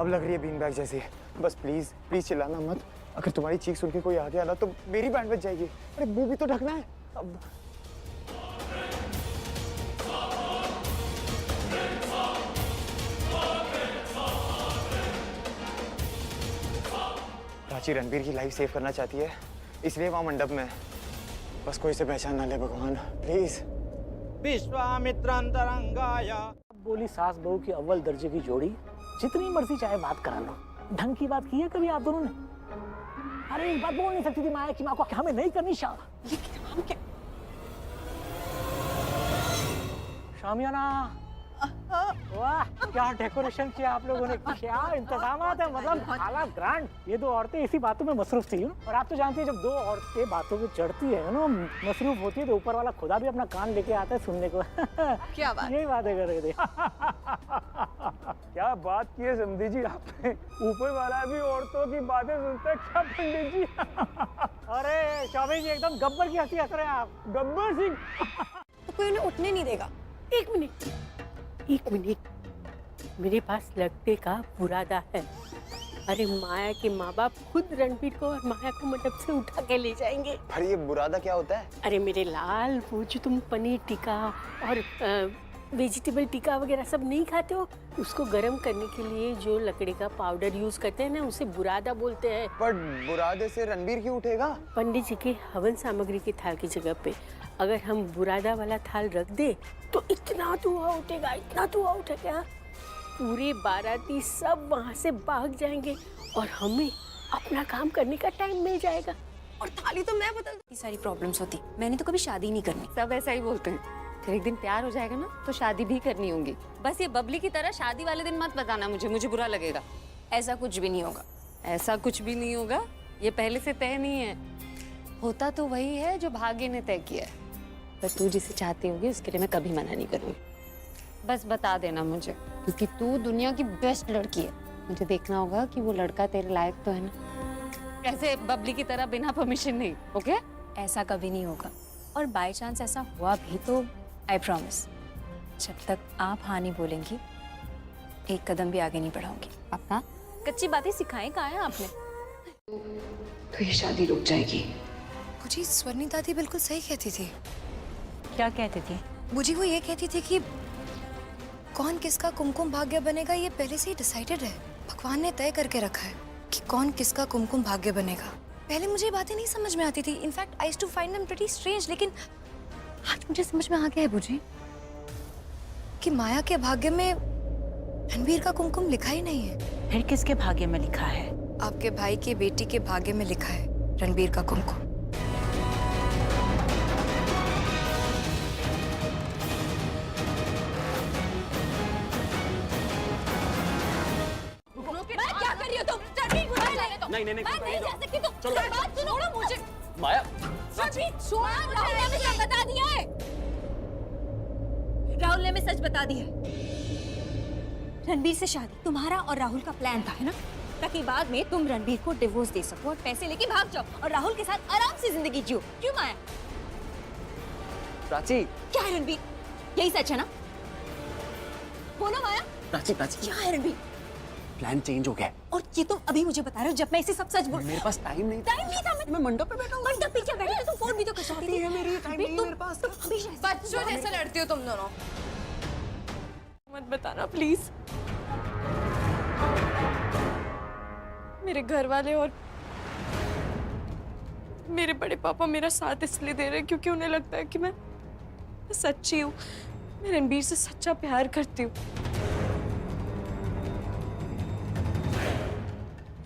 अब लग रही है बीन बैग जैसी। बस प्लीज प्लीज चिल्लाना मत। अगर तुम्हारी चीख सुन के कोई आ गया ना तो मेरी बैंड बज जाएगी। अरे मुंह भी तो ढकना है। अब प्राची रणबीर की लाइफ सेव करना चाहती है, इसलिए वहां मंडप में। बस कोई से पहचान ना ले भगवान, प्लीज। विश्वामित्रांतरंगाया। बोली सास बहू की अव्वल दर्जे की जोड़ी, जितनी मर्जी चाहे बात करा लो। ढंग की बात की है कभी आप दोनों ने? अरे एक बात बोल नहीं सकती थी माया की माँ को कि हमें नहीं करनी शामियाना। वाह क्या डेकोरेशन किया आप लोगों ने, क्या इंतजामात है, मतलब आला ग्रैंड। ये दो औरतें इसी बातों में मसरूफ थी और आप तो जानती हैं जब दो औरतें बातों पे चढ़ती है ना, मसरूफ होती है, तो ऊपर वाला खुदा भी अपना कान लेके आता है सुनने को। क्या बात, यही बातें कर रहे थे। क्या बात की है समधी जी आपने, ऊपर वाला भी औरतों की बातें सुनता है क्या पंडित जी? अरे चौबे जी एकदम गब्बर की हंसी हंस रहे हैं आप। गब्बर सिंह। तो कोई उन्हें उठने नहीं देगा। एक मिनट, मेरे पास लड़के का बुरादा है। अरे माया के माँ बाप खुद रणबीर को और माया को मंडप से उठा के ले जाएंगे। पर ये बुरादा क्या होता है? अरे मेरे लाल, वो जो तुम पनीर टिक्का और वेजिटेबल टिक्का वगैरह सब नहीं खाते हो, उसको गर्म करने के लिए जो लकड़ी का पाउडर यूज करते हैं ना, उसे बुरादा बोलते हैं। पर बुरादे से रणबीर क्यों उठेगा? पंडित जी के हवन सामग्री के थाल की जगह पे अगर हम बुरादा वाला थाल रख दे तो इतना धुआं उठेगा, इतना धुआं उठेगा, पूरे बाराती सब वहाँ से भाग जाएंगे और हमें अपना काम करने का टाइम मिल जाएगा। और थाली तो मैं बदल। इतनी सारी प्रॉब्लम्स होती, मैंने तो कभी शादी नहीं करनी। सब ऐसा ही बोलते हैं, फिर एक दिन प्यार हो जाएगा ना तो शादी भी करनी होगी। बस ये बबली की तरह शादी वाले दिन मत बताना मुझे बुरा लगेगा। ऐसा कुछ भी नहीं होगा। ऐसा कुछ भी नहीं होगा, ये पहले से तय नहीं है। होता तो वही है जो भाग्य ने तय किया है, पर तू जिसे चाहती होगी उसके लिए मैं कभी मना नहीं करूँगी। बस बता देना मुझे, क्योंकि तू दुनिया की बेस्ट लड़की है। मुझे देखना होगा कि वो लड़का तेरे लायक तो है ना, ऐसे बबली की तरह बिना परमिशन नहीं। ओके? ऐसा कभी नहीं होगा, और बाय चांस ऐसा हुआ भी तो आई प्रॉमिस, जब तक आप हाँ नहीं बोलेंगी एक कदम भी आगे नहीं बढ़ाऊंगी। अपना कच्ची बातें सिखाएं कहाँ है आपने? तो ये शादी रुक जाएगी। मुझे स्वर्णी दादी बिल्कुल सही कहती थी। क्या कहती थी? मुझे वो ये कहती थी कि कौन किसका कुमकुम भाग्य बनेगा ये पहले से ही डिसाइडेड है। भगवान ने तय करके रखा है कि कौन किसका कुमकुम भाग्य बनेगा। पहले मुझे ये बातें नहीं समझ में आती थी। In fact I used to find them pretty strange, लेकिन आज मुझे समझ में आ गया है बुझी कि माया के भाग्य में रणबीर का कुमकुम लिखा ही नहीं है। फिर किसके भाग्य में लिखा है? आपके भाई की बेटी के भाग्य में लिखा है रणबीर का कुमकुम। क्या कर रही हो तुम? नहीं मैं नहीं जा सकती तुम। चलो बात सुनो ना मुझे। माया राहुल ने सच बता दिया है। राहुल ने हमें सच बता दिया है। रणबीर से शादी तुम्हारा और राहुल का प्लान था, है ना? ताकि बाद में तुम रणबीर को डिवोर्स दे सको और पैसे लेके भाग जाओ और राहुल के साथ आराम से जिंदगी जियो। क्यों माया? प्राची। क्या है रणबीर? यही सच है ना? बोलो माया। प्राची क्या है रणबीर? प्लान चेंज हो गया है। और ये तुम अभी मुझे बता रहे हो जब मैं इसे सब सच बोल। मेरे पास टाइम नहीं था। मैं मंडप पे बैठा हूँ। मंडप पे क्या बैठे थे? तुम फोन भी तो कर सकती थी। मेरी टाइम नहीं है मेरे पास। बच्चों जैसे लड़ती हो तुम दोनों। मत बताना प्लीज। मेरे घर वाले और मेरे बड़े पापा मेरा साथ इसलिए दे रहे हैं क्योंकि उन्हें लगता है कि मैं सच्ची हूँ, मैं रणबीर से सच्चा प्यार करती हूँ,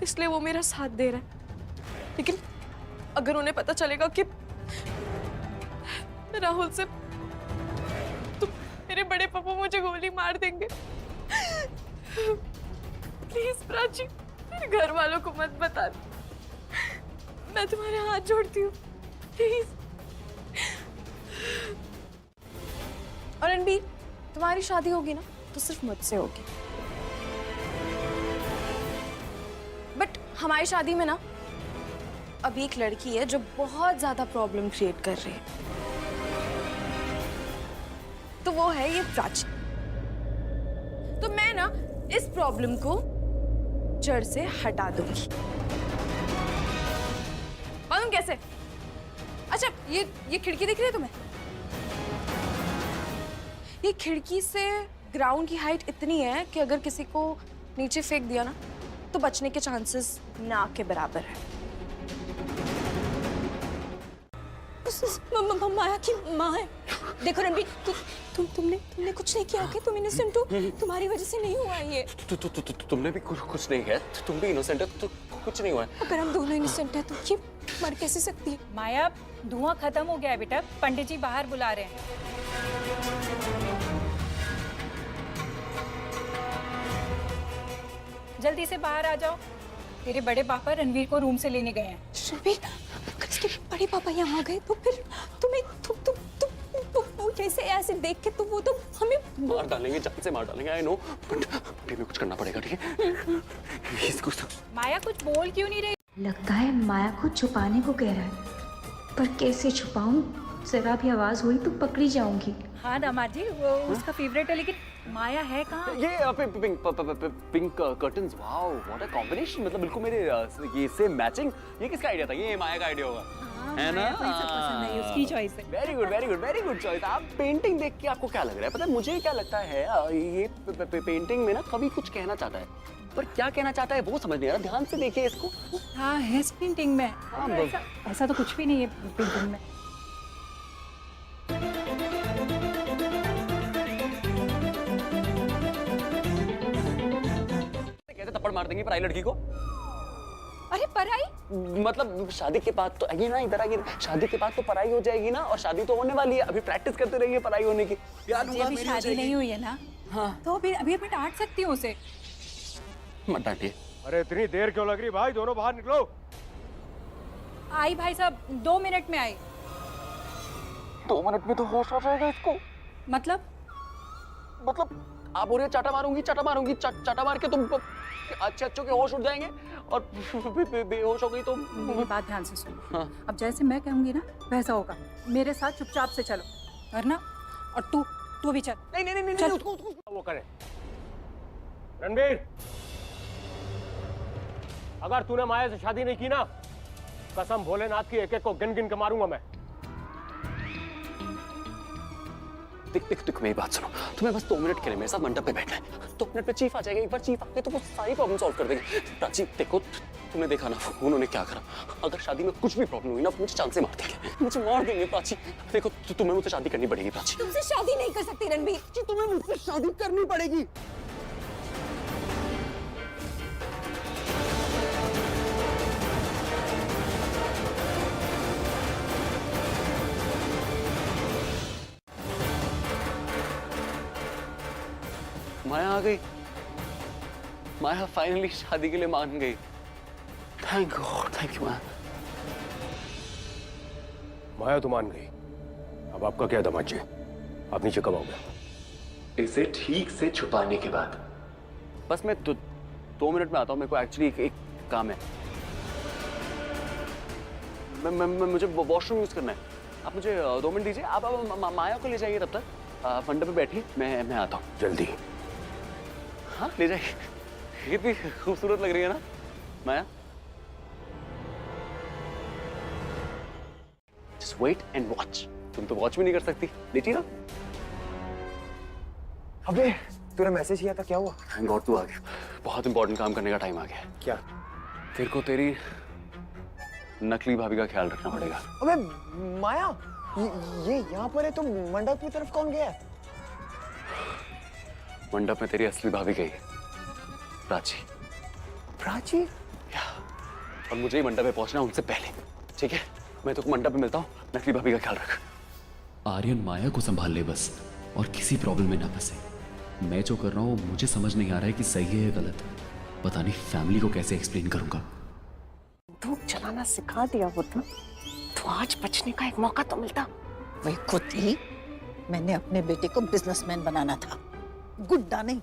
इसलिए वो मेरा साथ दे रहा है। लेकिन अगर उन्हें पता चलेगा कि राहुल से, तो मेरे बड़े पापा मुझे गोली मार देंगे। प्लीज प्राची, मेरे घर वालों को मत बता। मैं तुम्हारे हाथ जोड़ती हूँ, प्लीज। और रणबीर, तुम्हारी शादी होगी ना तो सिर्फ मुझसे होगी। बट हमारी शादी में ना अभी एक लड़की है जो बहुत ज्यादा प्रॉब्लम क्रिएट कर रही है, तो वो है ये प्राची। तो मैं ना इस प्रॉब्लम को जड़ से हटा दूंगी। मालूम कैसे? अच्छा, ये खिड़की दिख रही है तुम्हें? ये खिड़की से ग्राउंड की हाइट इतनी है कि अगर किसी को नीचे फेंक दिया ना तो बचने के चांसेस ना के बराबर है। माया की माँ है। देखो रणबीर, तुमने कुछ नहीं किया क्या? तुम इनोसेंट हो, तुम्हारी वजह से नहीं हुआ ये। तुमने भी कुछ नहीं किया, तुम भी इनोसेंट हो, तो कुछ नहीं हुआ है। अगर हम दोनों इनोसेंट हैं तो ये मर कैसे सकती है? माया, धुआं खत्म हो गया है बेटा, पंडित जी बाहर बुला रहे हैं। जल्दी से बाहर आ जाओ, तेरे बड़े पापा रणवीर को रूम से लेने गए हैं। रणबीर, अगर इसके बड़े पापा यहाँ आ गए तो फिर तुम्हें तुम कैसे ऐसे देख के, तो वो तो हमें मार डालेंगे, जान से मार डालेंगे, आई नो, बट हमें कुछ करना पड़ेगा, ठीक है? इसको माया कुछ बोल क्यों नहीं रही? लगता है माया को छुपाने को कह रहा है, पर कैसे छुपाऊं? जरा भी आवाज हुई तो पकड़ी जाऊंगी। हाँ दामाद जी, वो उसका फेवरेट है, लेकिन माया है कहाँ? ये pink curtains, wow what a combination, मतलब बिल्कुल मेरे ये सेम मैचिंग। ये किसका आइडिया था? ये माया का आइडिया होगा, है ना? पसंद है, उसकी चॉइस है। Very good very good very good choice. आप पेंटिंग देख के आपको क्या लग रहा है? पता है मुझे क्या लगता है, ये पेंटिंग में ना कभी कुछ कहना चाहता है, पर क्या कहना चाहता है वो समझ नहीं आ रहा। ध्यान से देखिए इसको। हाँ है पेंटिंग में। हाँ, ऐसा तो कुछ भी नहीं है पेंटिंग में। कहते थप्पड़ मार देंगे पराई लड़की को। अरे पराई? मतलब शादी के बाद तो आइए ना, इधर आइए। शादी के बाद तो पराई हो जाएगी ना, और शादी तो होने वाली है। अभी प्रैक्टिस करते रहिए पराई होने की। अभी शादी नहीं हुई है ना, हाँ, तो अभी डांट सकती हूँ उसे। मत डांटिए। अरे इतनी देर क्यों लग रही भाई? दोनों बाहर निकलो। आई भाई साहब, 2 मिनट में आई। 2 मिनट में तो होश आ जाएगा इसको। मतलब आप बोल रहे चाटा मारूंगी, चाटा मार के तुम अच्छे के होश उड़ जाएंगे, और बेहोश हो गई तो। मेरी बात ध्यान से सुनो। हाँ। अब जैसे मैं कहूंगी ना वैसा होगा। मेरे साथ चुपचाप से चलो, वरना और तू भी चल। नहीं चल। उसको वो करे। रणबीर, अगर तूने माया से शादी नहीं की ना, कसम भोलेनाथ की एक एक को गिन गिन के मारूंगा मैं। देख मेरी बात सुनो। तुम्हें बस 2 मिनट के लिए मेरे साथ मंडप पे बैठना है। 2 मिनट पे चीफ आ जाएगा। एक बार चीफ आ गए तो वो सारी प्रॉब्लम सॉल्व कर देंगे। प्राची देखो, तुमने देखा ना उन्होंने क्या करा। अगर शादी में कुछ भी प्रॉब्लम हुई ना, मुझे चांद से मार देंगे, मुझे मार देंगे। प्राची देखो, तुम्हें मुझसे शादी करनी पड़ेगी। प्राची तुमसे शादी नहीं कर सकती रणबीर। तुम्हें मुझसे शादी करनी पड़ेगी। माया आ गई। माया फाइनली शादी के लिए मान गई। थैंक गॉड, थैंक यू माया। माया तो मान गई। अब आपका क्या दामाद जी? आप नीचे कब आओगे? इसे ठीक से छुपाने के बाद। बस मैं 2 मिनट में आता हूँ। मेरे को एक्चुअली एक काम है। मुझे वॉशरूम यूज करना है। आप मुझे 2 मिनट दीजिए। आप माया को ले जाइए, तब तक मंडप पे बैठिए। मैं आता हूँ जल्दी। हाँ, ले जाइए। कितनी खूबसूरत लग रही है ना माया। Just wait and watch। तुम तो वॉच भी नहीं कर सकती, लेटी ना। अबे तूने मैसेज किया था, क्या हुआ? थैंक गॉड तू आ गया। बहुत इंपॉर्टेंट काम करने का टाइम आ गया। क्या? तेरे को तेरी नकली भाभी का ख्याल रखना पड़ेगा। अबे माया, ये यहाँ पर है तो मंडप की तरफ कौन गया? मंडप में तेरी असली भाभी गई, प्राची। प्राची? और मुझे ही मंडप में पहुंचना उनसे पहले, ठीक है? मैं तो मंडप में मिलता हूँ। नकली भाभी का ख्याल रख। आर्यन माया को संभाल ले बस, और किसी प्रॉब्लम में ना फंसे। मैं जो कर रहा हूँ मुझे समझ नहीं आ रहा है कि सही है या गलत। पता नहीं फैमिली को कैसे एक्सप्लेन करूंगा। धूप जलाना सिखा दिया होता तो आज बचने का एक मौका तो मिलता। वही खुद ही मैंने अपने बेटे को बिजनेसमैन बनाना था, गुड्डा नहीं।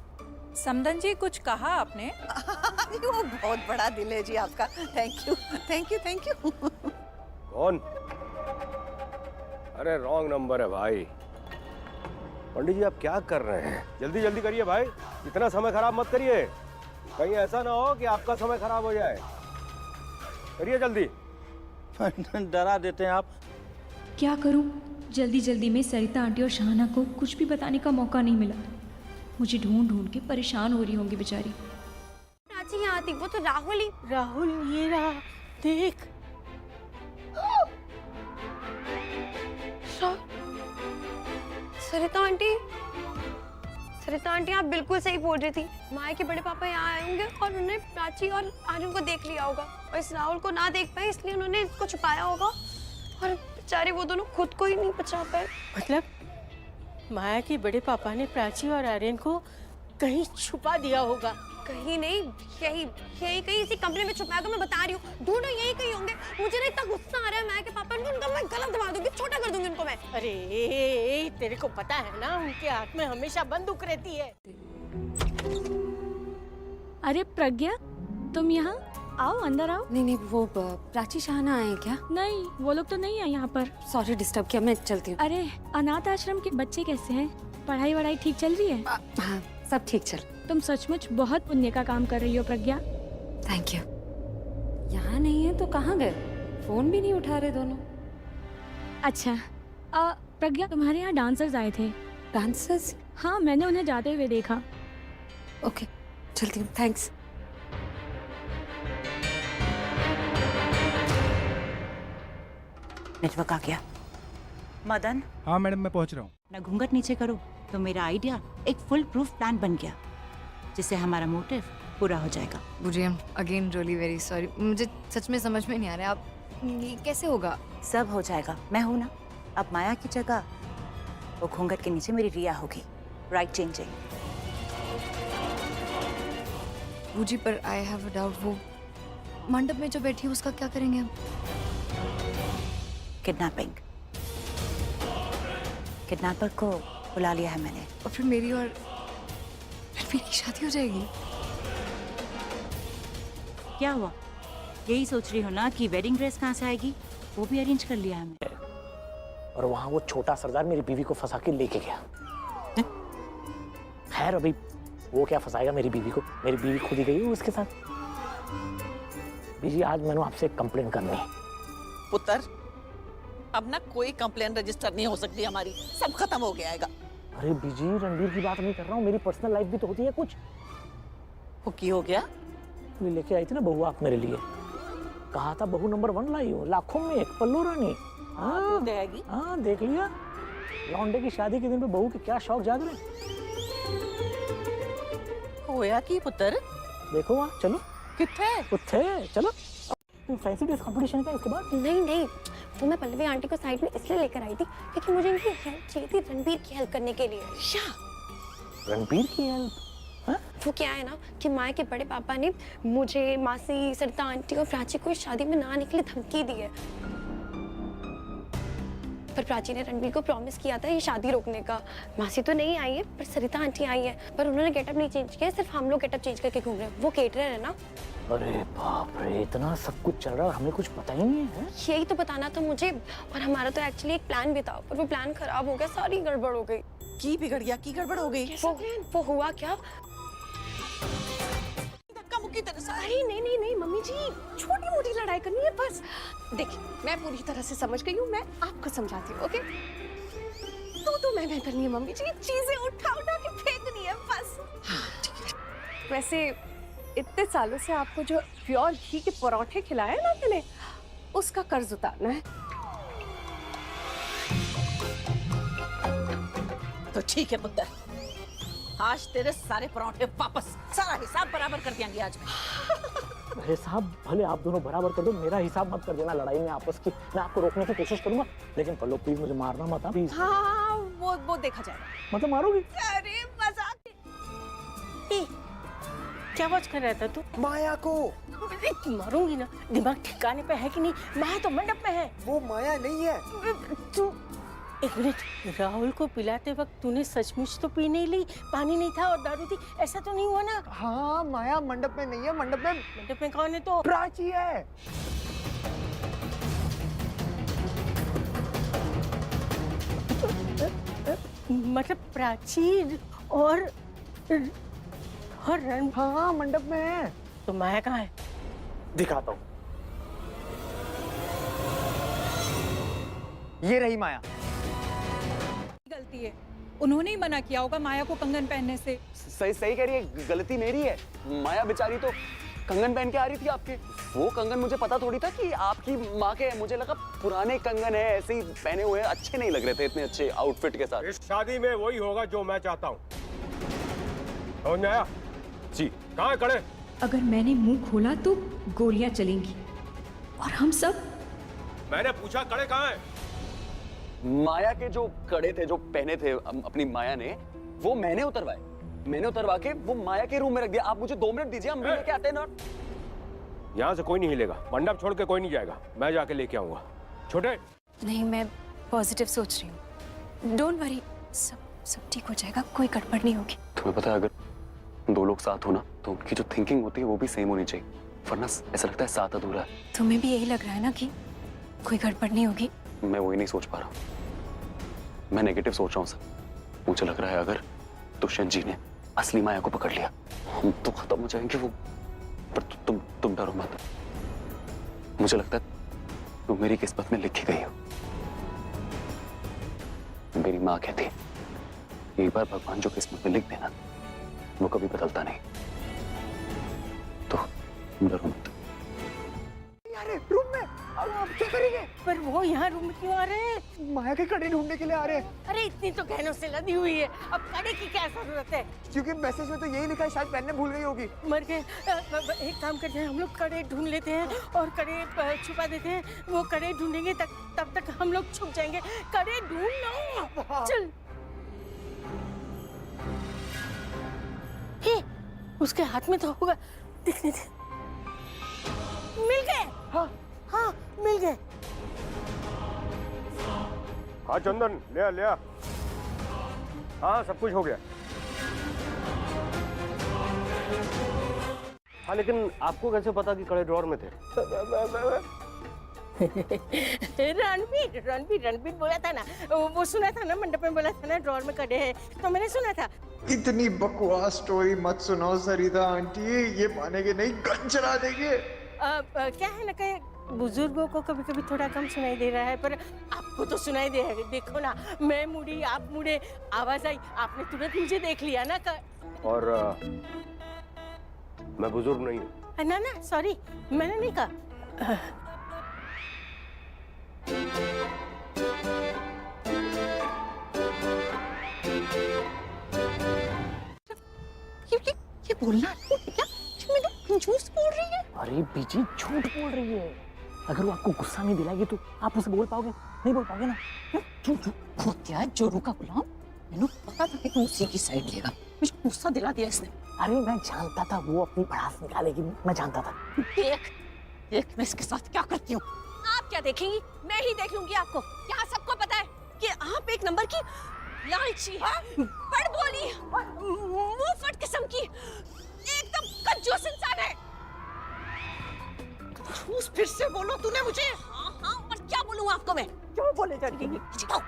समदन जी, कुछ कहा आपने? वो बहुत बड़ा दिल है जी आपका। Thank you thank you thank you. कौन? अरे रॉन्ग नंबर है भाई। पंडित जी आप क्या कर रहे हैं? जल्दी जल्दी करिए भाई, इतना समय खराब मत करिए। कहीं ऐसा ना हो कि आपका समय खराब हो जाए। करिए जल्दी। डरा देते हैं आप। क्या करूं? जल्दी जल्दी में सरिता आंटी और शहाना को कुछ भी बताने का मौका नहीं मिला। मुझे ढूंढ ढूंढ के परेशान हो रही होंगी बेचारी। प्राची यहाँ थी, वो तो राहुल ही। राहुल ये रहा, देख। सरिता आंटी, सरिता आंटी आप बिल्कुल सही बोल रही थी। माया के बड़े पापा यहाँ आए होंगे और उन्होंने प्राची और आर्यन को देख लिया होगा और इस राहुल को ना देख पाए इसलिए उन्होंने इसको छुपाया होगा और बेचारे वो दोनों खुद को ही नहीं बचा पाए। मतलब माया के बड़े पापा ने प्राची और आर्यन को कहीं छुपा दिया होगा। कहीं नहीं, यही कहीं इसी कमरे में छुपाया, मैं बता रही हूँ। ढूंढो, यही कहीं होंगे। मुझे ना इतना गुस्सा आ रहा है माया के पापा को, उनका मैं गला दबा दूंगी, छोटा कर दूंगी उनको मैं। अरे तेरे को पता है ना, उनके हाथ में हमेशा बंदूक रहती है। अरे प्रज्ञा, तुम यहाँ आओ, अंदर आओ। नहीं, वो प्राची शहाना आए हैं क्या? नहीं, वो लोग तो नहीं है यहाँ पर। सॉरी डिस्टर्ब किया, मैं चलती हूँ। अरे अनाथ आश्रम के बच्चे कैसे हैं? पढ़ाई वढ़ाई ठीक चल रही है? हाँ, सब ठीक चल। तुम सचमुच बहुत पुण्य का काम कर रही हो प्रज्ञा। Thank you. यहाँ नहीं है तो कहाँ गए? फोन भी नहीं उठा रहे दोनों। अच्छा प्रज्ञा, तुम्हारे यहाँ डांसर्स आए थे। डांसर्स? हाँ, मैंने उन्हें जाते हुए देखा। ओके, चलती हूँ। थैंक्स। नेटवर्क आ गया। मदन। हाँ मैडम, मैं पहुंच रहा हूँ। ना घूंघट नीचे करो तो मेरा आइडिया एक फुल प्रूफ प्लान बन गया, जिससे हमारा मोटिव पूरा हो जाएगा। Bujji, I am again really very sorry. मुझे सच में समझ में नहीं आ रहा है, आप ये कैसे होगा? सब हो जाएगा, मैं हूं ना। अब माया की जगह वो घूंघट के नीचे मेरी रिया होगी। Right changing. बुजी, पर आई हैव अ डाउट, वो मंडप में जो बैठी है उसका क्या करेंगे हम? किडनैपिंग। किडनैपर को बुला लिया है मैंने। और फिर मेरी और रणबीर की शादी हो जाएगी? क्या हुआ? यही सोच रही हो ना कि वेडिंग ड्रेस कहाँ से आएगी? वो भी अरेंज कर लिया है मैंने। और वहाँ वो छोटा सरदार मेरी बीवी को फंसा के लेके गया। खैर अभी वो क्या फंसाएगा मेरी बीवी को, मेरी बीवी खुद ही गई है उसके साथ। बीजी, आज मैंने आपसे एक कंप्लेन करनी है। पुत्र, अब ना कोई कंप्लेन रजिस्टर नहीं हो सकती हमारी, सब खत्म हो गया है। अरे बीजी, रणबीर की बात नहीं कर रहा हूँ, मेरी पर्सनल लाइफ भी तो होती है कुछ। वो की हो गया? ये लेके आई थी ना बहू आप मेरे लिए, कहा था बहू नंबर 1 लाई हो, लाखों में एक, पल्लू रानी। हाँ देगी। हाँ, देख लिया। लौंडे की शादी के दिन पे बहू के क्या शौक जाग रहे। होया की पुत्र? देखो वहाँ, चलो। किथे? चलो। फैंसी ड्रेस कंपटीशन का इसके बाद? नहीं, वो मैं पल्लवी आंटी को साइड में इसलिए लेकर आई थी क्योंकि मुझे इनकी हेल्प चाहिए थी, रणबीर की हेल्प करने के लिए। रणबीर की हेल्प? वो क्या है ना कि माया के बड़े पापा ने मुझे, मासी, सरिता आंटी और प्राची को इस शादी में ना आने के लिए धमकी दी है। पर प्राची ने रणबीर को प्रॉमिस किया था ये शादी रोकने का। मासी तो नहीं आई है पर सरिता आंटी आई है, पर उन्होंने गेटअप नहीं चेंज किया, सिर्फ हम लोग गेटअप चेंज करके घूम रहे हैं। वो केटरर है ना। अरे बाप रे, इतना सब कुछ चल रहा है और हमें कुछ पता ही नहीं है। यही तो बताना था मुझे। और हमारा तो एक्चुअली एक प्लान भी था, पर वो प्लान खराब हो गया, सारी गड़बड़ हो गई। की बिगड़ गया? की गड़बड़ हो गई? वो हुआ क्या? अरे नहीं मम्मी जी, छोटी मोटी लड़ाई करनी है बस। देखिए, मैं पूरी तरह से समझ गई हूँ, मैं आपको समझाती हूँ। ओके? तो मैं करनी है मम्मी जी, चीजें उठा के फेंकनी है बस। वैसे इतने सालों से आपको जो प्योर घी के पराठे खिलाए ना मैंने, उसका कर्ज उतारना है। तो ठीक है पुत्र, आज तेरे सारे पराठे वापस, सारा हिसाब बराबर कर देंगे आज मैं। हिसाब भले आप दोनों बराबर कर दो, मेरा हिसाब मत कर देना लड़ाई में आपस की। मैं आपको रोकने की कोशिश करूंगा, लेकिन पल्लो प्लीज मुझे मारना मत प्लीज। हाँ, वो देखा जाएगा। मतलब मारोगी? अरे मजाक। क्या बात कर रहा था तू? माया को मारूंगी ना, दिमाग ठिकाने पे है कि नहीं? माया तो मंडप में है। वो माया नहीं है। तू एक मिनट, राहुल को पिलाते वक्त तूने सचमुच तो पी नहीं ली? पानी नहीं था और दारू थी, ऐसा तो नहीं हुआ ना? हाँ, माया मंडप में नहीं है। मंडप में कौन है? तो प्राची है। मतलब प्राची और और रण हाँ मंडप में है। तो माया कहाँ है? दिखाता हूँ। ये रही माया। गलती है, उन्होंने ही मना किया होगा माया को कंगन पहनने से। सही सही कह रही है, गलती मेरी है। माया बेचारी तो कंगन पहन के आ रही थी आपके। वो कंगन मुझे पता थोड़ी था कि आपकी माँ के है। मुझे लगा पुराने कंगन है, ऐसे ही पहने हुए, अच्छे नहीं लग रहे थे इतने अच्छे आउटफिट के साथ। इस शादी में वही होगा जो मैं चाहता हूँ। समझ में आया? जी, कहाँ है कड़े? अगर मैंने मुंह खोला तो गोलियां चलेंगी और हम सब। मैंने पूछा कड़े कहाँ है? माया के जो कड़े थे, जो पहने थे अपनी माया ने, वो मैंने उतरवाए। मैंने उतरवा के वो माया के रूम में रख दिया। आप मुझे 2 मिनट दीजिए, हम लेके आते हैं ना। यहाँ से कोई नहीं हिलेगा, मंडप छोड़ के कोई नहीं जाएगा। मैं जाके लेके आऊंगा। छोटे नहीं, मैं पॉजिटिव सोच रही हूँ। डोंट वरी, सब ठीक हो जाएगा, कोई गड़बड़ नहीं होगी। तुम्हें पता है, अगर 2 लोग साथ हो ना तो उनकी जो थिंकिंग होती है वो भी सेम होनी चाहिए, वरना ऐसा लगता है साथ अधूरा है। तुम्हें भी यही लग रहा है ना कि कोई गड़बड़ नहीं होगी? मैं वही नहीं सोच पा रहा। मैं नेगेटिव सोच रहा हूँ सर। मुझे लग रहा है अगर दुष्यंत जी ने असली माया को पकड़ लिया, हम तो खत्म हो जाएंगे। वो पर तुम डरो मत। मुझे लगता है तुम मेरी किस्मत में लिखी गई हो। मेरी माँ कहती है, एक बार भगवान जो किस्मत में लिख देना वो कभी बदलता नहीं। तो डरो मत। यार रूम में अब आप क्या करेंगे? पर वो यहाँ रूम में क्यों आ रहे हैं? माया के कड़े ढूंढने के लिए आ रहे हैं। अरे इतनी तो गहनों से लदी हुई है, अब कड़े की क्या जरूरत है? क्योंकि मैसेज में तो यही लिखा है, शायद पहनने भूल गई होगी। मर गए। एक काम करते हैं, हम लोग कड़े ढूंढ लेते हैं और कड़े छुपा देते हैं। वो कड़े ढूंढेंगे तब तक हम लोग छुप जाएंगे। कड़े ढूंढ लो, चल। हे, उसके हाथ में तो होगा, दिखने दे। मिल गए। हाँ मिल गए। हाँ चंदन, ले आ। हाँ सब कुछ हो गया। हाँ लेकिन आपको कैसे पता कि कड़े ड्रॉर में थे? रणबीर बोला था ना, वो सुना था ना, मंडप में बोला था ना ड्रॉर में कड़े हैं, तो मैंने सुना था। इतनी बकवास स्टोरी मत सुनाओ सरिता आंटी, ये मानेंगे नहीं, गन चला देंगे। क्या है ना कि बुजुर्गों को कभी कभी थोड़ा कम सुनाई दे रहा है, पर आपको तो सुनाई दे रहा है। देखो ना, मैं मुड़ी, आप मुड़े, आवाज आई, आपने तुरंत मुझे देख लिया ना। और मैं बुजुर्ग नहीं हूँ। ना सॉरी, मैंने नहीं कहा। ये बोलना क्या? मैंने झूठ बोल रही है। अरे बीजी झूठ बोल रही है। अगर वो आपको गुस्सा नहीं दिलाएगी तो आप उसे बोल पाओगे? नहीं बोल पाओगे ना। क्या जोरू का गुलाम, मैंने पता था कि तू उसी की साइड लेगा। मुझे गुस्सा दिला दिया इसने। अरे मैं जानता था वो अपनी भड़ास निकालेगी, मैं जानता था। देख मैं इसके साथ क्या करती हूँ। आप क्या देखेंगी? मैं ही देख लूंगी आपको। यहाँ सबको पता है कि आप एक नंबर की लालची, बड़बोली, मुंहफट किस्म की एकदम कंजूस इंसान है। झूठ फिर से बोलो तूने मुझे। हाँ, और क्या बोलूँ आपको मैं? क्यों बोले जाती है?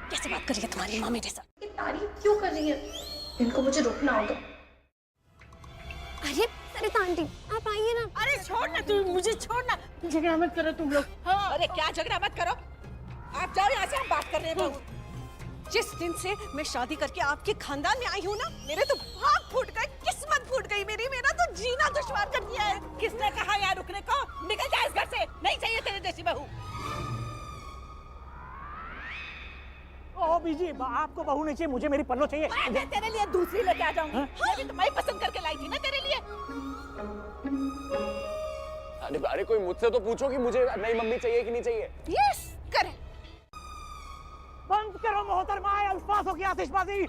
कैसे बात कर रही है तुम्हारी माँ मेरे साथ? ये तारीफ क्यों कर रही है? इनको मुझे रोकना होगा। अरे सरिता आंटी, आप आइए ना। अरे छोड़ ना, तू मुझे छोड़ ना। झगड़ा मत करो तुम लोग। हाँ। अरे क्या झगड़ा मत करो, आप जाओ यहाँ से, हम बात कर रहे हैं। बहू, जिस दिन से मैं शादी करके आपके खानदान में आई हूँ ना, मेरे तो भाग फूट गए, किस्मत फूट गई मेरी। मेरा तो जीना दुश्वार कर दिया है। किसने कहा यहाँ रुकने को? निकल जा इस घर से, नहीं चाहिए तेरे जैसी बहू। ओ बीजी, आपको बहू नहीं चाहिए, मुझे मेरी पल्लो चाहिए। मैं तेरे लिए दूसरी लेके आ जाऊंगी। ये भी तो मैं पसंद करके लाई थी ना तेरे लिए। अरे कोई मुझसे तो पूछो कि मुझे नई मम्मी चाहिए कि नहीं चाहिए। यस करें। बंद करो मोहतरमा अल्फाजों की आतिशबाजी,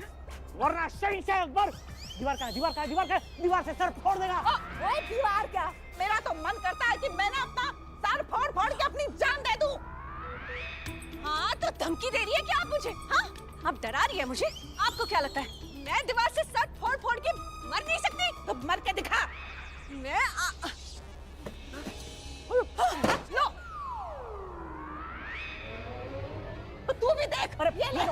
वरना शहंशाह अकबर दीवार से सर फोड़ देगा। वो दीवार क्या, मेरा तो मन करता है कि मैं ना अपना सर फोड़ फोड़ के अपनी जान दे दूं। हाँ तो धमकी दे रही है क्या आप मुझे? हाँ, आप डरा रही है मुझे। आपको क्या लगता है मैं दीवार से सर फोड़ फोड़ के मर नहीं सकती? तो मर के दिखा। मैं लो, तू भी देख। अरे ये ले।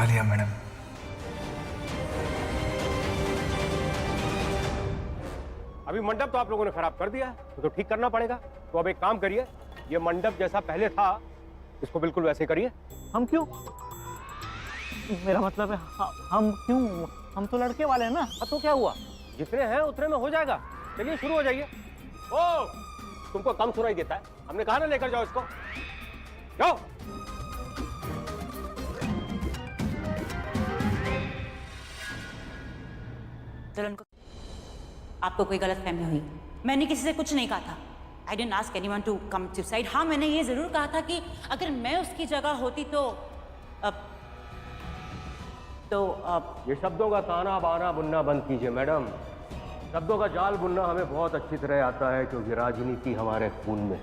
उठा लिया मैडम। अभी मंडप तो आप लोगों ने खराब कर दिया है, तो ठीक करना पड़ेगा। तो अब एक काम करिए, ये मंडप जैसा पहले था इसको बिल्कुल वैसे करिए। हम क्यों? मेरा मतलब है हम क्यों? हम तो लड़के वाले हैं ना। तो क्या हुआ? जितने हैं उतने में हो जाएगा। चलिए शुरू हो जाइए। ओ, तुमको कम सुनाई देता है? हमने कहा ना लेकर जाओ इसको। जाओ। दुल्हन को आपको कोई गलत फहमी हुई। मैंने किसी से कुछ नहीं कहा था। I didn't ask anyone to come to side. हाँ, मैंने ये जरूर कहा था कि अगर मैं उसकी जगह होती तो ये शब्दों का ताना बाना बुनना बंद कीजिए मैडम। शब्दों का जाल बुनना हमें बहुत अच्छी तरह आता है, क्योंकि राजनीति हमारे खून में।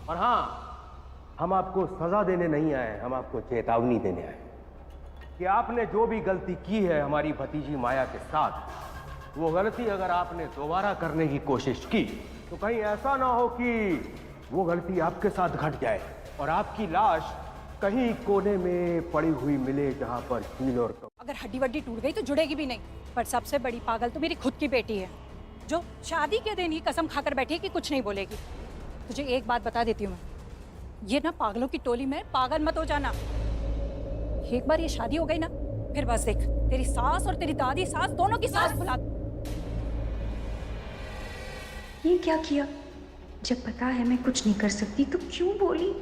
और हाँ, हम आपको सजा देने नहीं आए, हम आपको चेतावनी देने आए कि आपने जो भी गलती की है हमारी भतीजी माया के साथ, वो गलती अगर आपने दोबारा करने की कोशिश की तो कहीं ऐसा ना हो कि वो गलती आपके साथ घट जाए और आपकी लाश कहीं कोने में पड़ी हुई मिले जहां पर हील और अगर हड्डी वड्डी टूट गई तो जुड़ेगी भी नहीं। पर सबसे बड़ी पागल तो मेरी खुद की बेटी है, जो शादी के दिन ही कसम खाकर बैठी है कि कुछ नहीं बोलेगी। तुझे एक बात बता देती हूँ मैं, ये ना पागलों की टोली में पागल मत हो जाना। एक बार ये शादी हो गई ना, फिर बस देख, तेरी सास और तेरी दादी सास दोनों की सास बुला। ये क्या किया? जब पता है मैं कुछ नहीं कर सकती तो क्यों बोली?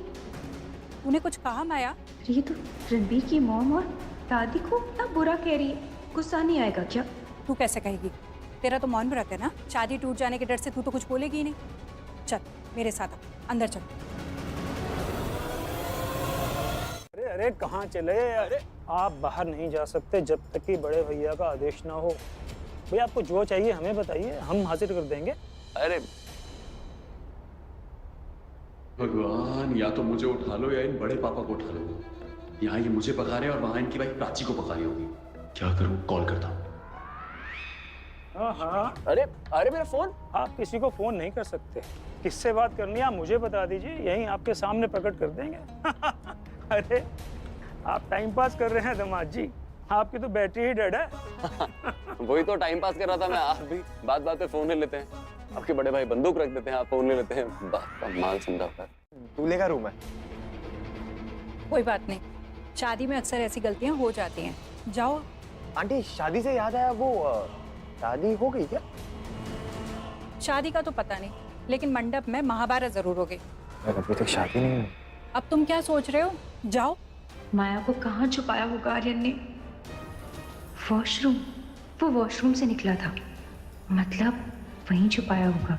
तूने कुछ कहा माया? ये तो रणबीर की मॉम और दादी को इतना बुरा कह रही है, गुस्सा नहीं आएगा क्या? तू कैसे कहेगी? तेरा तो मौन व्रत है ना। शादी टूट जाने के डर से तू तो कुछ बोलेगी ही नहीं। चल मेरे साथ आ, अंदर चल। अरे अरे कहाँ चले? अरे आप बाहर नहीं जा सकते जब तक कि बड़े भैया का आदेश ना हो। भैया आपको जो चाहिए हमें बताइए, हम हाजिर कर देंगे। अरे भगवान, या तो मुझे उठा लो या इन बड़े पापा को उठा लो। यहाँ ये मुझे पका रहे हैं और वहां इनकी भाई प्राची को पका रही होगी। क्या करूं? कॉल करता हूँ। हाँ, अरे अरे मेरा फोन। आप किसी को फोन नहीं कर सकते। किससे बात करनी है आप मुझे बता दीजिए, यहीं आपके सामने प्रकट कर देंगे। अरे आप टाइम पास कर रहे हैं दामाद जी, आपकी तो बैटरी ही डेड है। वही तो टाइम पास कर रहा था मैं। आप भी बात बात पे फोन ले लेते हैं, आपके बड़े भाई बंदूक रख देते हैं, आप फोन ले लेते हैं। बात का माल समझाता है। दूल्हे का रूम है। कोई बात नहीं, शादी में अक्सर ऐसी गलतियां हो जाती हैं। जाओ। आंटी, शादी से याद आया, वो शादी हो गई क्या? शादी का तो पता नहीं, लेकिन मंडप में महाभारत जरूर हो गई। अभी तक शादी नहीं हुई। अब तुम क्या सोच रहे हो? जाओ। माया को कहाँ छुपाया होगा आर्यन ने? वॉशरूम, वो वॉशरूम से निकला था, मतलब वहीं छुपाया होगा।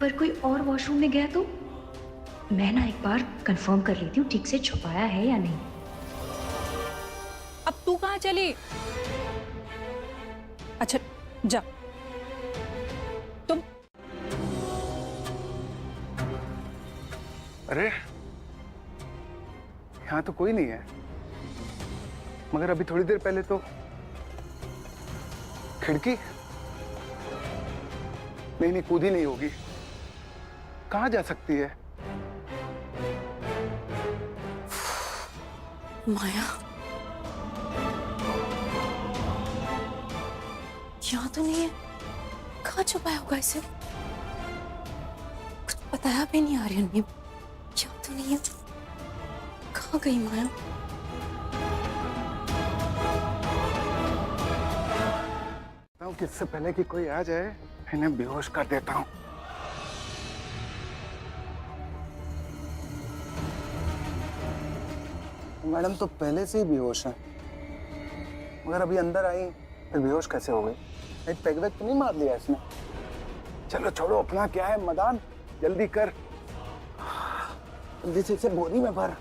पर कोई और वॉशरूम में गया तो मैं ना एक बार कंफर्म कर लेती हूँ ठीक से छुपाया है या नहीं। अब तू कहाँ चली? अच्छा जा तुम। अरे यहाँ तो कोई नहीं है, मगर अभी थोड़ी देर पहले तो खिड़की। नहीं, कूदी नहीं होगी। कहाँ जा सकती है? माया यहाँ तो नहीं है। कहाँ छुपाया होगा इसे? कुछ बताया भी नहीं आर्यन ने। यहाँ तो नहीं है। कहाँ गई माया? किससे पहले कि कोई आ जाए इन्हें बेहोश कर देता हूँ। मैडम तो पहले से ही बेहोश है, मगर अभी अंदर आई फिर बेहोश कैसे हो गई? एक पैग वैग तो नहीं मार लिया इसने? चलो छोड़ो, अपना क्या है मदान, जल्दी कर, जल्दी से इसे बोरी में भर।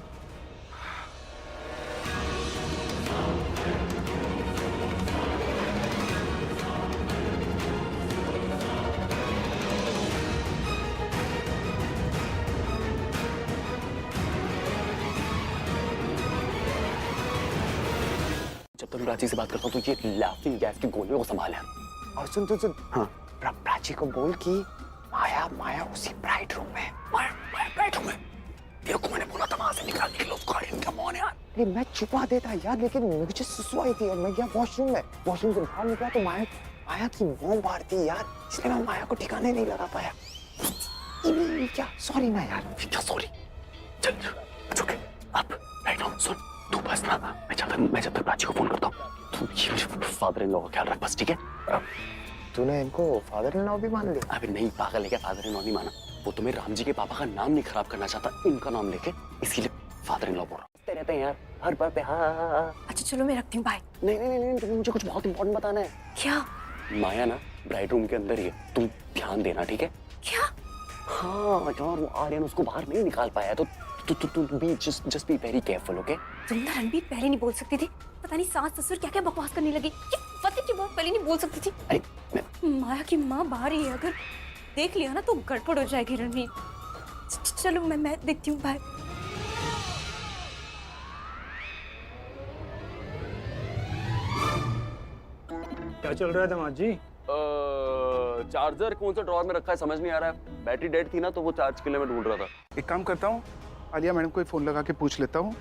जब तक प्राची से बात करता हूँ तो ये लाफिंग गैस की गोलियों को संभाले। और सुन हाँ, प्राची को बोल कि माया उसी ब्राइट रूम में। माया ब्राइट रूम में। देखो मैंने बोला था वहां से निकालने के लिए उसको। इनका मौन यार। ये मैं छुपा देता यार, लेकिन मुझे सुसु आई थी और मैं गया वॉशरूम में, वॉशरूम से बाहर निकला तो माया की मॉम बाहर थी यार, इसलिए मैं माया को ठिकाने नहीं लगा पाया। क्या सॉरी ना यार। क्या सॉरी? चल इट्स ओके। अब राइट नाउ सुन, तू बस ना, मैं जब तक प्राची को फोन करता हूँ तू ये फादर इन लॉ का ख्याल रख बस, ठीक है? तूने इनको फादर इन लॉ भी मान लिया? अबे नहीं पागल है क्या, फादर इन लॉ नहीं माना, वो तुम्हें राम जी के पापा का नाम नहीं खराब करना चाहता इनका नाम लेके, इसीलिए फादर इन लॉ बोल रहा हूँ। रहते हैं यार हर बार पे हाँ। अच्छा चलो मैं रखती हूँ, बाय। नहीं तुम्हें मुझे कुछ बहुत इंपॉर्टेंट बताना है। क्या? माया ना ब्राइड रूम के अंदर ही है, तुम ध्यान देना, ठीक है? क्या? हाँ यार, वो आर्यन उसको बाहर नहीं निकाल पाया, तो तू be just be very careful, okay? Vrinda Ranbir पहले नहीं बोल सकती थी, पता नहीं सास ससुर क्या क्या बकवास करने लगी। ये फतेह की बात पहले नहीं बोल सकती थी। अरे माया की माँ बाहर ही है, अगर देख लिया ना तो गड़बड़ हो जाएगी रणबीर। चलो मैं देखती हूँ, बाय। क्या चल रहा है दामाद जी? चार्जर कौन सा ड्रॉअर में रखा है समझ नहीं आ रहा है, बैटरी डेड थी ना तो वो चार्ज के लिए मैं ढूंढ रहा था। एक काम करता हूँ, आलिया मैडम को फोन लगा के पूछ लेता हूँ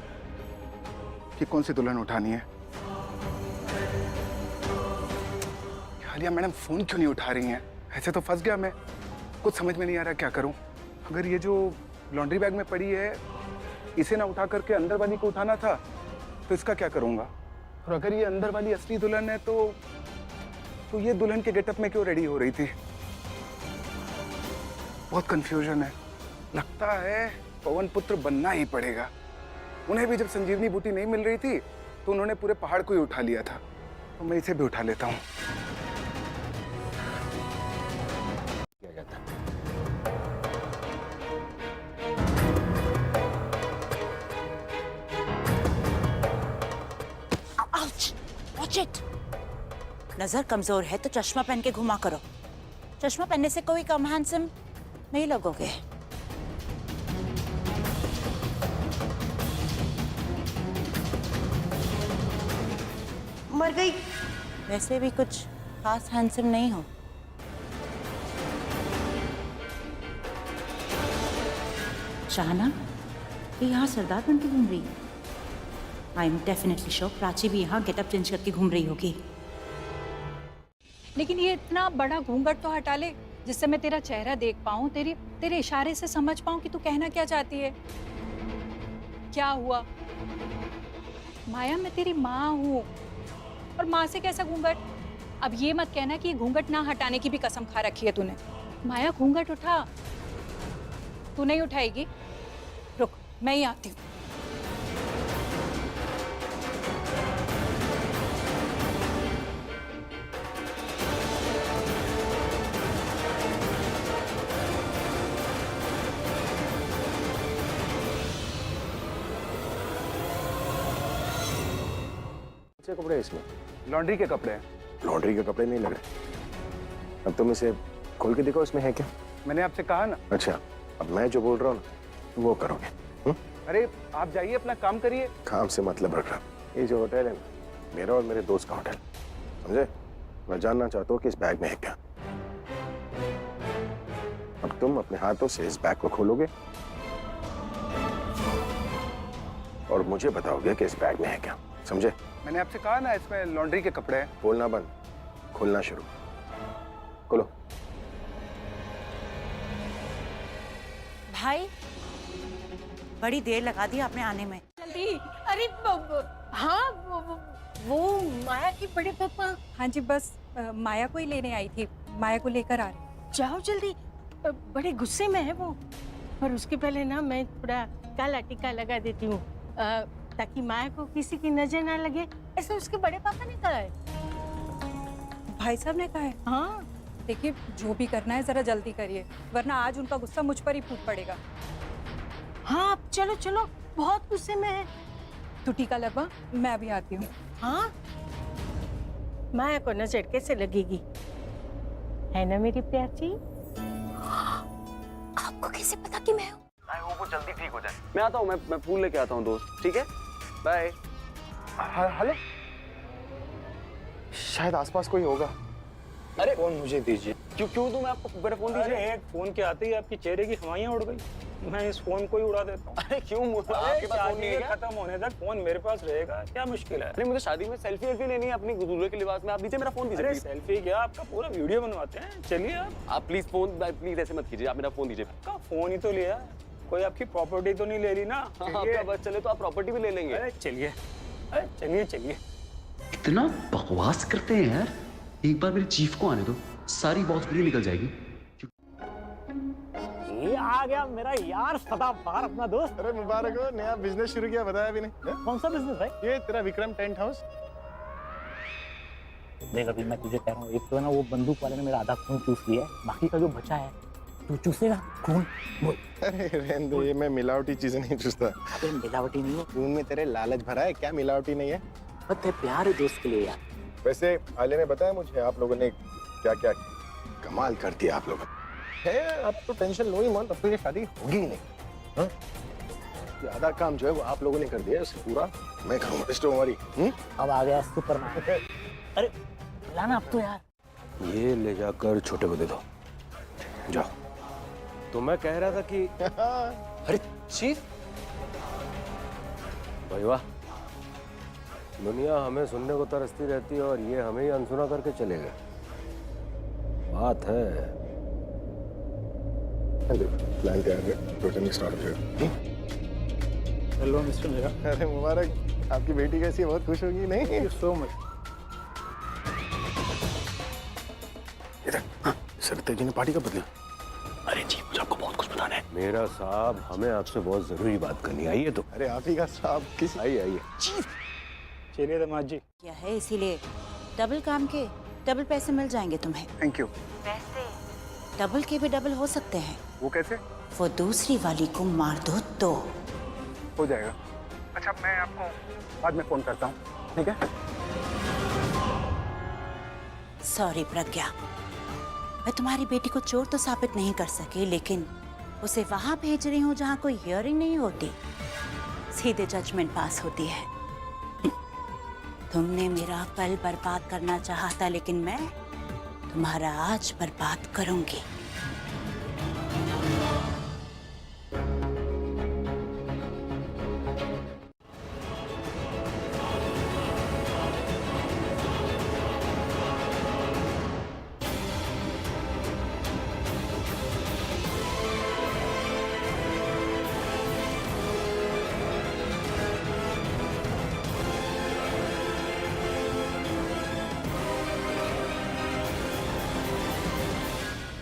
कि कौन सी दुल्हन उठानी है। आलिया मैडम फोन क्यों नहीं उठा रही हैं? ऐसे तो फंस गया मैं, कुछ समझ में नहीं आ रहा क्या करूँ। अगर ये जो लॉन्ड्री बैग में पड़ी है इसे ना उठा करके अंदर वाली को उठाना था तो इसका क्या करूँगा, और अगर ये अंदर वाली असली दुल्हन है तो ये दुल्हन के गेटअप में क्यों रेडी हो रही थी? बहुत कंफ्यूजन है। लगता है पवन पुत्र बनना ही पड़ेगा। उन्हें भी जब संजीवनी बूटी नहीं मिल रही थी तो उन्होंने पूरे पहाड़ को ही उठा लिया था, तो मैं इसे भी उठा लेता हूँ। किया जाता है। Ouch, watch it. नजर कमजोर है तो चश्मा पहन के घुमा करो, चश्मा पहनने से कोई कम हैंडसम नहीं लगोगे। मर गई। वैसे भी कुछ खास हैंडसम नहीं हो। शाहना, ये यहाँ सरदार बन के घूम रही है। I am definitely sure Prachi भी यहाँ गेटअप चेंज करके घूम रही होगी। लेकिन ये इतना बड़ा घूंघट तो हटा ले जिससे मैं तेरा चेहरा देख पाऊं, तेरे इशारे से समझ पाऊं कि तू कहना क्या चाहती है। क्या हुआ? माया, मैं तेरी माँ हूँ, और माँ से कैसा घूंघट? अब ये मत कहना कि घूंघट ना हटाने की भी कसम खा रखी है तूने। माया घूंघट उठा। तू नहीं उठाएगी? रुक, मैं ही आती हूँ। कपड़े हैं इसमें? लॉन्ड्री के कपड़े हैं। लॉन्ड्री के कपड़े नहीं लगे। अब तुम इसे खोल के देखो इसमें है क्या। मैंने आपसे कहा ना। अच्छा, अब मैं जो बोल रहा हूँ ना वो करोगे। अरे आप जाइए, अपना काम करिए। काम से मतलब रख रहा। ये जो होटल है ना, मेरा और मेरे दोस्त का होटल, समझे? मैं जानना चाहता हूँ कि इस बैग में है क्या। अब तुम अपने हाथों से इस बैग को खोलोगे और मुझे बताओगे कि इस बैग में है क्या, समझे? मैंने आपसे कहा ना इसमें लॉन्ड्री के कपड़े हैं। बोलना बंद, खोलना शुरू। खोलो। भाई, बड़ी देर लगा दी आपने आने में। जल्दी। अरे हाँ, वो माया के बड़े पापा। हाँ जी, बस माया को ही लेने आई थी, माया को लेकर आ रही। जाओ जल्दी, बड़े गुस्से में है वो। पर उसके पहले ना मैं थोड़ा काला टीका लगा देती हूँ, ताकि माया को किसी की नजर ना लगे। ऐसा उसके बड़े पापा ने कहा है। भाई साहब ने कहा है? हाँ, देखिए जो भी करना है जरा जल्दी करिए, वरना आज उनका गुस्सा मुझ पर ही फूट पड़ेगा। हाँ चलो चलो, बहुत गुस्से में है। तू टीका लगवा, मैं अभी आती हूँ। हाँ, माया को नजर कैसे लगेगी, है ना मेरी प्यारी? आपको कैसे पता कि मैं हूँ? वो जल्दी ठीक हो जाए। मैं आता हूँ, मैं फूल लेके आता हूँ दोस्त, ठीक है? बाय। हेलो, शायद आसपास कोई होगा। अरे फोन मुझे दीजिए। क्यों दूं मैं आपको? मेरा फोन दीजिए। अरे एक फोन के आते ही आपके चेहरे की हवाइयां उड़ गई। मैं इस फोन को ही उड़ा देता हूँ। अरे क्यों आपके पास फोन नहीं है क्या? खत्म होने तक फोन मेरे पास रहेगा, क्या मुश्किल है? अरे मुझे शादी में सेल्फी वेल्फी लेनी है अपनी दूल्हे के लिबास में। आप दीजिए मेरा फोन दीजिए। अरे please। सेल्फी क्या, आपका पूरा वीडियो बनवाते हैं, चलिए आप प्लीज फोन, प्लीज ऐसे मत कीजिए, आप मेरा फोन दीजिए। आपका फोन ही तो लिया, कोई आपकी प्रॉपर्टी तो नहीं ले ली ना? हाँ, आपका बस चले तो आप प्रॉपर्टी भी ले लेंगे। अरे चलिए, अरे चलिए चलिए। इतना बकवास करते हैं यार। एक बार मेरे चीफ को आने दो, सारी बॉक्सगिरी निकल जाएगी। ये आ गया मेरा यार सदाबहार अपना दोस्त। अरे मुबारक हो, नया बिजनेस शुरू किया, बताया भी नहीं। कौन सा बिजनेस भाई? ये तेरा विक्रम टेंट हाउस। देख अभी मैं तुझे कह रहा हूँ, एक तो है ना वो बंदूक वाले ने मेरा आधा खून चूस लिया है, बाकी का जो बचा है तू चूसेगा खून, बोल। अरे रहने दो, ये मैं मिलावटी चीजें नहीं चूसता। अबे मिलावटी नहीं है, खून में तेरे लालच भरा है, क्या मिलावटी नहीं है? बस प्यार है दोस्त के लिए यार। वैसे आलिया ने बताया मुझे आप लोगों ने क्या क्या कमाल कर दिया आप लोगों ने। है आप तो टेंशन लो ही मत, अपनी ये शादी होगी ही नहीं। हाँ? ये आधा काम जो है वो आप लोगों ने कर दिया, इसे पूरा मैं करूँगा। मिस्टर कुमारी, अब आ गया सुपरमैन। अरे लाना अब तो यार। ये ले जाकर छोटे को दे दो, जाओ। तो मैं कह रहा था कि अरे चीफ, भाई वाह, दुनिया हमें सुनने को तरसती रहती है और ये हमें ही अनसुना करके चले गए। बात है प्लान तैयार है, टोटली स्टार्ट हो जाएगा। हेलो मिस्टर मेरा। अरे मुबारक, आपकी बेटी कैसी है, बहुत खुश होगी नहीं? So much. इधर सर तेजी ने पार्टी कब बदली? अरे चीफ मुझे आपको बहुत कुछ बताना है। मेरा साहब, हमें आपसे बहुत जरूरी बात करनी, आइए तो। अरे आप ही का साहब किस? आइए आइए। चलिए दमाद जी। क्या है, इसीलिए डबल काम के डबल पैसे मिल जाएंगे तुम्हें। Thank you. पैसे डबल के भी डबल हो सकते हैं। वो कैसे? वो दूसरी वाली को मार दो तो हो जाएगा। अच्छा मैं आपको बाद में फोन करता हूँ, ठीक है? सॉरी प्रज्ञा, मैं तुम्हारी बेटी को चोर तो साबित नहीं कर सकी, लेकिन उसे वहां भेज रही हूँ जहाँ कोई हियरिंग नहीं होती, सीधे जजमेंट पास होती है। तुमने मेरा कल बर्बाद करना चाहा था, लेकिन मैं तुम्हारा आज बर्बाद करूंगी।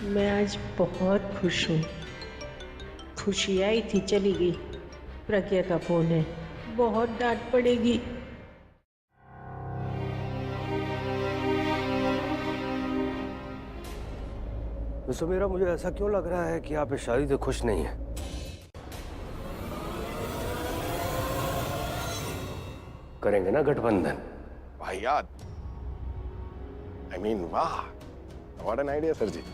मैं आज बहुत खुश हूँ। खुशी आई थी, चली गई। प्रज्ञा का फोन है, बहुत डांट पड़ेगी। तो मेरा मुझे ऐसा क्यों लग रहा है कि आप इस शादी से खुश नहीं हैं? करेंगे ना गठबंधन? वाहियात, I mean, वाह, व्हाट एन आइडिया सर जी।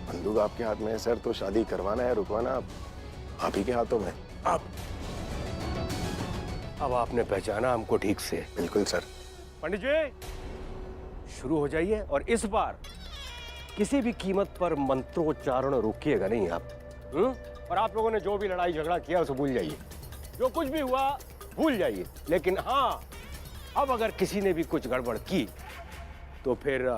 बंदूक आपके हाथ में है सर, तो शादी करवाना है रुकवाना आप ही के हाथों में। आप अब आपने पहचाना हमको ठीक से। बिल्कुल सर। पंडित जी शुरू हो जाइए, और इस बार किसी भी कीमत पर मंत्रोच्चारण रोकिएगा नहीं आप। और आप लोगों ने जो भी लड़ाई झगड़ा किया उसे भूल जाइए, जो कुछ भी हुआ भूल जाइए। लेकिन हाँ, अब अगर किसी ने भी कुछ गड़बड़ की तो फिर